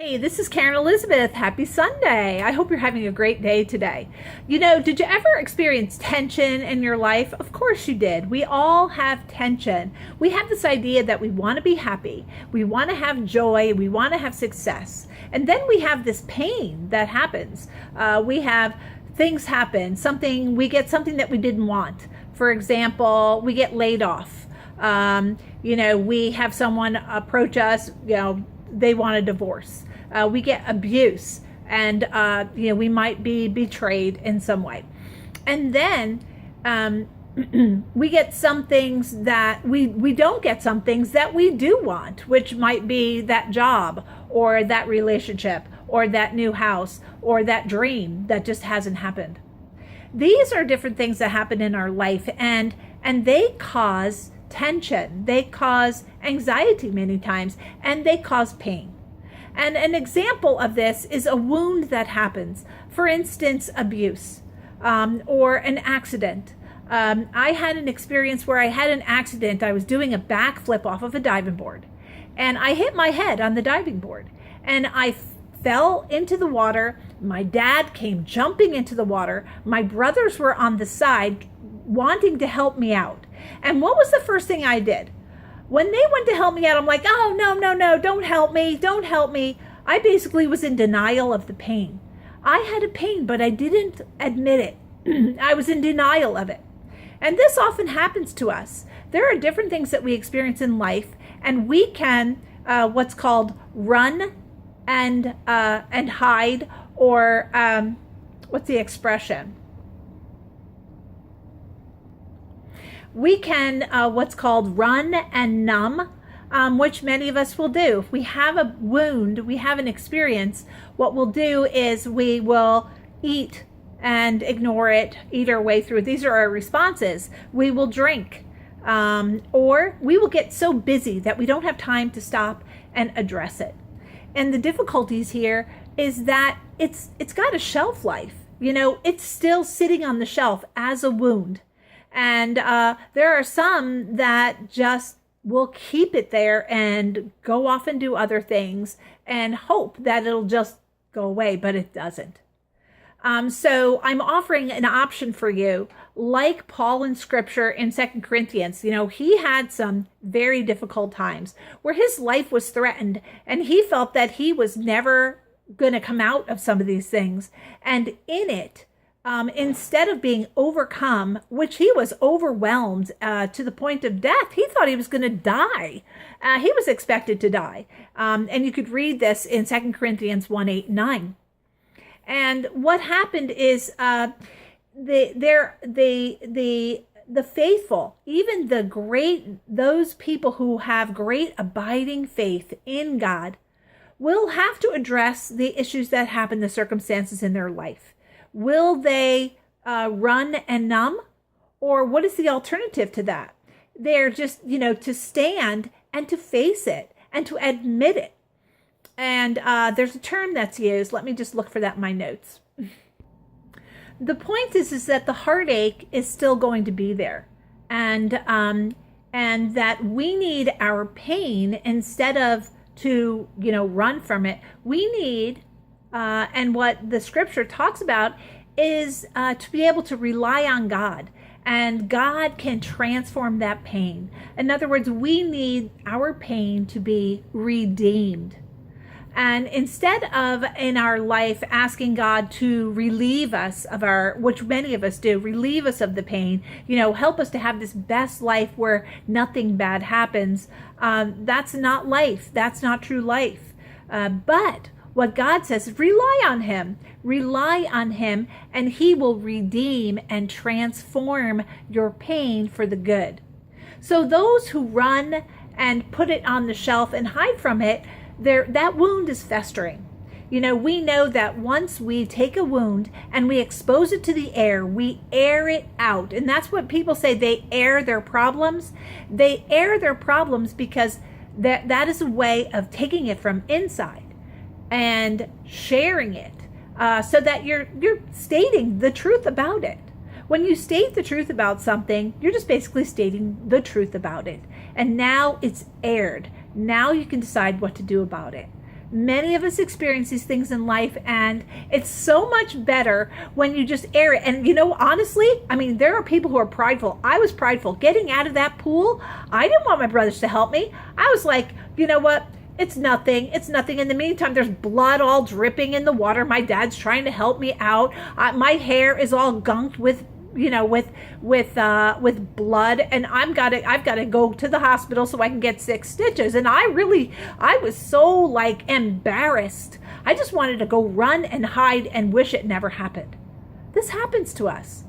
Hey, this is Karen Elizabeth. Happy Sunday. I hope you're having a great day today. Did you ever experience tension in your life? Of course you did. We all have tension. We have this idea that we want to be happy, we want to have joy, we want to have success. And then we have this pain that happens. We have things happen, we get something that we didn't want. For example, we get laid off. We have someone approach us, they want a divorce. We get abuse, and we might be betrayed in some way. And then we get some things that we don't get some things that we do want, which might be that job or that relationship or that new house or that dream that just hasn't happened. These are different things that happen in our life, and they cause tension, they cause anxiety many times, and they cause pain. And an example of this is a wound that happens. For instance, abuse or an accident. I had an experience where I had an accident. I was doing a backflip off of a diving board, and I hit my head on the diving board, and I fell into the water. My dad came jumping into the water. My brothers were on the side wanting to help me out. And what was the first thing I did? When they went to help me out, I'm like, oh, no, don't help me. I basically was in denial of the pain. I had a pain, but I didn't admit it. I was in denial of it. And this often happens to us. There are different things that we experience in life, and we can what's called run and hide, or what's the expression? We can what's called run and numb, which many of us will do. If we have a wound, we have an experience, what we'll do is we will eat and ignore it, eat our way through. These are our responses. We will drink, or we will get so busy that we don't have time to stop and address it. And the difficulties here is that it's got a shelf life. It's still sitting on the shelf as a wound. And there are some that just will keep it there and go off and do other things and hope that it'll just go away, but it doesn't. So I'm offering an option for you, like Paul in Scripture in 2 Corinthians. He had some very difficult times where his life was threatened, and he felt that he was never going to come out of some of these things. And in it, instead of being overcome, which he was overwhelmed to the point of death, he thought he was going to die. He was expected to die. And you could read this in 2 Corinthians 1:8-9. And what happened is the faithful, even those people who have great abiding faith in God, will have to address the issues that happen, the circumstances in their life. Will they run and numb? Or what is the alternative to that? They're just, to stand and to face it and to admit it. And there's a term that's used. Let me just look for that in my notes. The point is that the heartache is still going to be there. And that we need our pain instead of to, run from it. We need and what the Scripture talks about is to be able to rely on God, and God can transform that pain. In other words, we need our pain to be redeemed. And instead of in our life asking God to relieve us of which many of us do, relieve us of the pain, help us to have this best life where nothing bad happens, that's not life. That's not true life. But what God says is rely on him, and he will redeem and transform your pain for the good. So those who run and put it on the shelf and hide from it, that wound is festering. We know that once we take a wound and we expose it to the air, we air it out. And that's what people say, they air their problems. They air their problems because that is a way of taking it from inside and sharing it, so that you're stating the truth about it. When you state the truth about something, you're just basically stating the truth about it. And now it's aired. Now you can decide what to do about it. Many of us experience these things in life, and it's so much better when you just air it. And honestly, I mean, there are people who are prideful. I was prideful. Getting out of that pool, I didn't want my brothers to help me. I was like, you know what? It's nothing. It's nothing. In the meantime, there's blood all dripping in the water. My dad's trying to help me out. My hair is all gunked with blood, and I've got to go to the hospital so I can get 6 stitches. And I was so embarrassed. I just wanted to go run and hide and wish it never happened. This happens to us.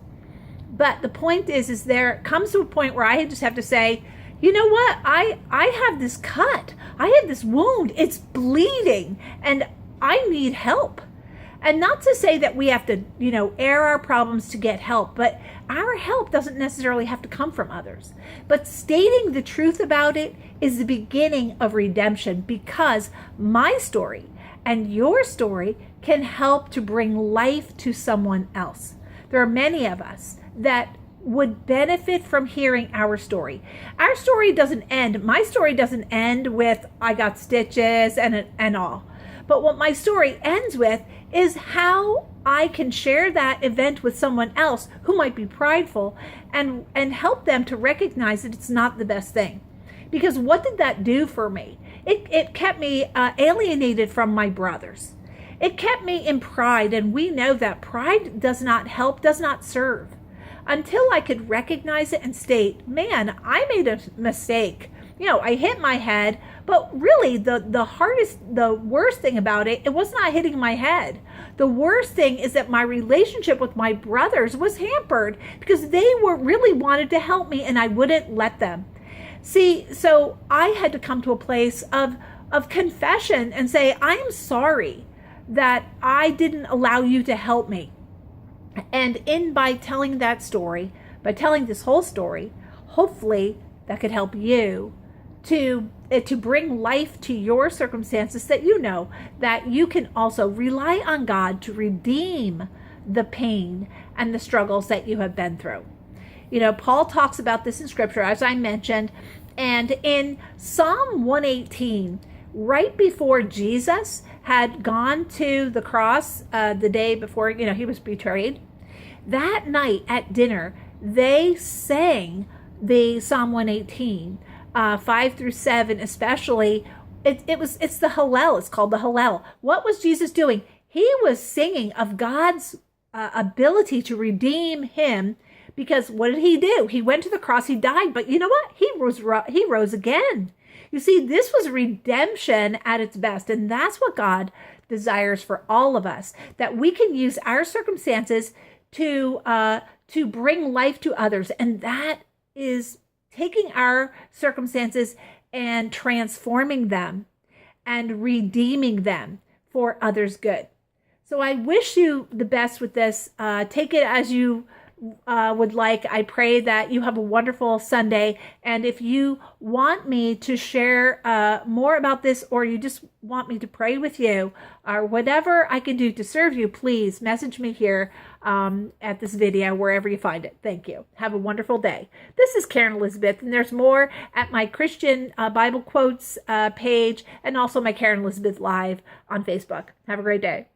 But the point is there comes to a point where I just have to say, you know what? I have this cut. I have this wound. It's bleeding, and I need help. And not to say that we have to, air our problems to get help, but our help doesn't necessarily have to come from others. But stating the truth about it is the beginning of redemption, because my story and your story can help to bring life to someone else. There are many of us that would benefit from hearing our story. Our story doesn't end. My story doesn't end with I got stitches and all. But what my story ends with is how I can share that event with someone else who might be prideful and help them to recognize that it's not the best thing. Because what did that do for me? It kept me alienated from my brothers. It kept me in pride, and we know that pride does not help, does not serve. Until I could recognize it and state, man, I made a mistake. I hit my head, but really the worst thing about it was not hitting my head. The worst thing is that my relationship with my brothers was hampered because they really wanted to help me, and I wouldn't let them. See, so I had to come to a place of confession and say, I am sorry that I didn't allow you to help me. And by telling that story, by telling this whole story, hopefully that could help you to bring life to your circumstances, that that you can also rely on God to redeem the pain and the struggles that you have been through. Paul talks about this in Scripture, as I mentioned, and in Psalm 118, right before Jesus had gone to the cross the day before, he was betrayed, that night at dinner, they sang the Psalm 118, 5 through 7 especially. It's the Hallel. It's called the Hallel. What was Jesus doing? He was singing of God's ability to redeem him, because what did he do? He went to the cross, he died, but you know what? He rose again. You see, this was redemption at its best, and that's what God desires for all of us, that we can use our circumstances to bring life to others, and that is taking our circumstances and transforming them and redeeming them for others' good. So I wish you the best with this. Take it as you would like. I pray that you have a wonderful Sunday. And if you want me to share more about this, or you just want me to pray with you, or whatever I can do to serve you, please message me here at this video, wherever you find it. Thank you. Have a wonderful day. This is Karen Elizabeth, and there's more at my Christian Bible Quotes page, and also my Karen Elizabeth Live on Facebook. Have a great day.